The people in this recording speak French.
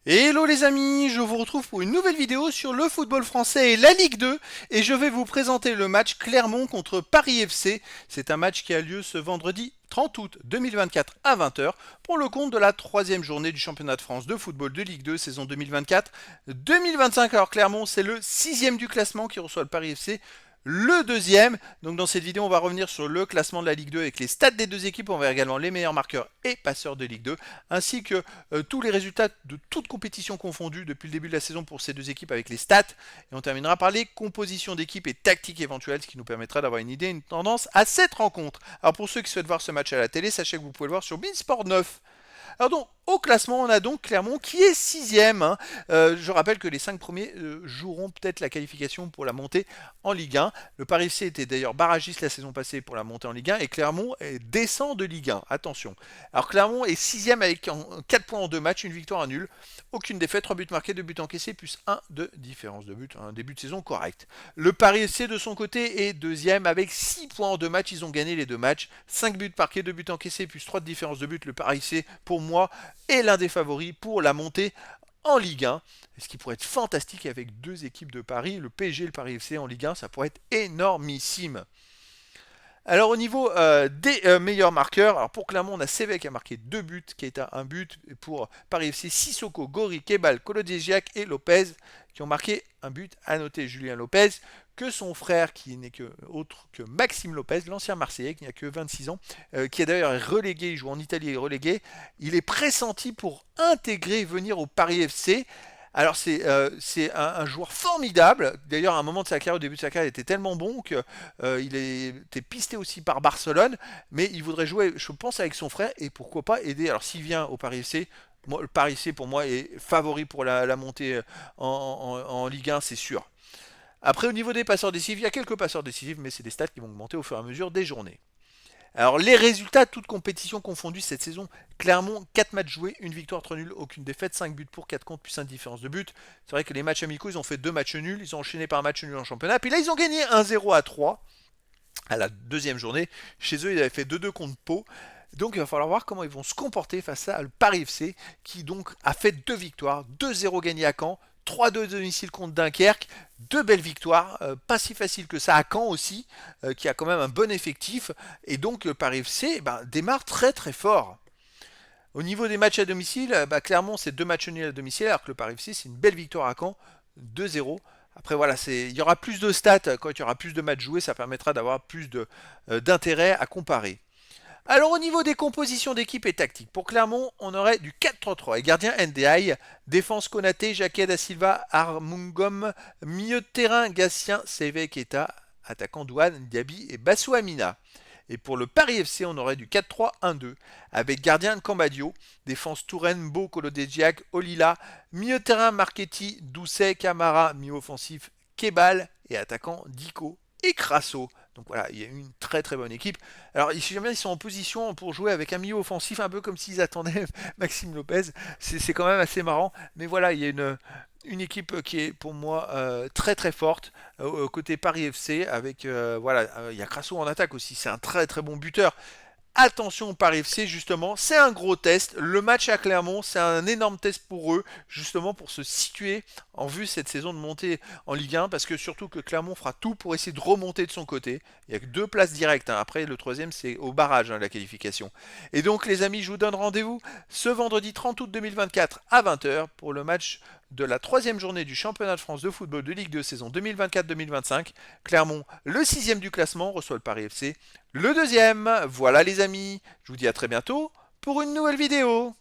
Hello les amis, je vous retrouve pour une nouvelle vidéo sur le football français et la Ligue 2 et je vais vous présenter le match Clermont contre Paris FC. C'est un match qui a lieu ce vendredi 30 août 2024 à 20 heures pour le compte de la troisième journée du championnat de France de football de Ligue 2 saison 2024-2025. Alors Clermont c'est le sixième du classement qui reçoit le Paris FC. Le deuxième, donc dans cette vidéo on va revenir sur le classement de la Ligue 2 avec les stats des deux équipes, on verra également les meilleurs marqueurs et passeurs de Ligue 2, ainsi que tous les résultats de toute compétition confondue depuis le début de la saison pour ces deux équipes avec les stats, et on terminera par les compositions d'équipes et tactiques éventuelles, ce qui nous permettra d'avoir une idée, une tendance à cette rencontre. Alors pour ceux qui souhaitent voir ce match à la télé, sachez que vous pouvez le voir sur Beansport 9. Alors donc, au classement, on a donc Clermont qui est sixième, hein. Je rappelle que les 5 premiers joueront peut-être la qualification pour la montée en Ligue 1. Le Paris FC était d'ailleurs barragiste la saison passée pour la montée en Ligue 1 et Clermont descend de Ligue 1. Attention. Alors Clermont est sixième avec 4 points en 2 matchs, une victoire, un nul. Aucune défaite, 3 buts marqués, 2 buts encaissés, plus 1 de différence de but. Un début de saison correct. Le Paris FC de son côté est deuxième avec 6 points en 2 matchs. Ils ont gagné les 2 matchs. 5 buts marqués, 2 buts encaissés, plus 3 de différence de but. Le Paris FC, pour moi, est l'un des favoris pour la montée en Ligue 1. Ce qui pourrait être fantastique avec deux équipes de Paris, le PSG et le Paris FC en Ligue 1, ça pourrait être énormissime. Alors au niveau des meilleurs marqueurs, alors pour Clermont, on a Sévec qui a marqué 2 buts, Keita un but, et pour Paris FC, Sissoko, Gori, Kebal, Kolodjiak et Lopez qui ont marqué un but. À noter Julien Lopez, que son frère qui n'est que autre que Maxime Lopez, l'ancien Marseillais qui n'a que 26 ans, qui est d'ailleurs relégué, il joue en Italie et relégué, il est pressenti pour intégrer et venir au Paris FC. Alors c'est un joueur formidable. D'ailleurs, à un moment de sa carrière, au début de sa carrière, il était tellement bon que il était pisté aussi par Barcelone, mais il voudrait jouer, je pense, avec son frère et pourquoi pas aider. Alors s'il vient au Paris FC, moi, le Paris FC pour moi est favori pour la montée en Ligue 1, c'est sûr. Après, au niveau des passeurs décisifs, il y a quelques passeurs décisifs, mais c'est des stats qui vont augmenter au fur et à mesure des journées. Alors, les résultats, toutes compétitions confondues cette saison. Clermont, 4 matchs joués, une victoire, 3 nuls, aucune défaite, 5 buts pour, 4 contre, plus 5 différence de but. C'est vrai que les matchs amicaux, ils ont fait 2 matchs nuls, ils ont enchaîné par un match nul en championnat. Puis là, ils ont gagné 1-0 à 3 à la deuxième journée. Chez eux, ils avaient fait 2-2 contre Pau. Donc il va falloir voir comment ils vont se comporter face à le Paris FC qui donc a fait 2 victoires, 2-0 gagné à Caen, 3-2 domicile contre Dunkerque, 2 belles victoires, pas si facile que ça à Caen aussi, qui a quand même un bon effectif, et donc le Paris FC démarre très très fort. Au niveau des matchs à domicile, Clermont c'est 2 matchs nuls à domicile, alors que le Paris FC c'est une belle victoire à Caen, 2-0. Après voilà, il y aura plus de stats quand il y aura plus de matchs joués, ça permettra d'avoir plus d'intérêt à comparer. Alors au niveau des compositions d'équipe et tactique, pour Clermont, on aurait du 4-3-3 et gardien NDI, défense Konaté, Jacquet da Silva, Armungom, milieu de terrain Gatien, Seve Keita, attaquant Douane, Diaby et Bassou Amina. Et pour le Paris FC, on aurait du 4-3-1-2 avec gardien Cambadio, défense Touraine, Beau, Kolodjiak, Olila, milieu de terrain Marchetti, Doucet, Camara, milieu offensif Kebal et attaquant Dico et Crasso. Donc voilà, il y a une très très bonne équipe. Alors, si jamais ils sont en position pour jouer avec un milieu offensif, un peu comme s'ils attendaient Maxime Lopez, c'est quand même assez marrant. Mais voilà, il y a une équipe qui est pour moi très très forte côté Paris FC avec voilà, il y a Crasso en attaque aussi, c'est un très très bon buteur. Attention au Paris FC, justement, c'est un gros test. Le match à Clermont, c'est un énorme test pour eux, justement pour se situer en vue cette saison de montée en Ligue 1, parce que surtout que Clermont fera tout pour essayer de remonter de son côté. Il n'y a que 2 places directes, hein. Après, le troisième, c'est au barrage, hein, la qualification. Et donc, les amis, je vous donne rendez-vous ce vendredi 30 août 2024 à 20 heures pour le match de la troisième journée du championnat de France de football de Ligue 2 saison 2024-2025. Clermont, le sixième du classement, reçoit le Paris FC, le deuxième. Voilà les amis, je vous dis à très bientôt pour une nouvelle vidéo.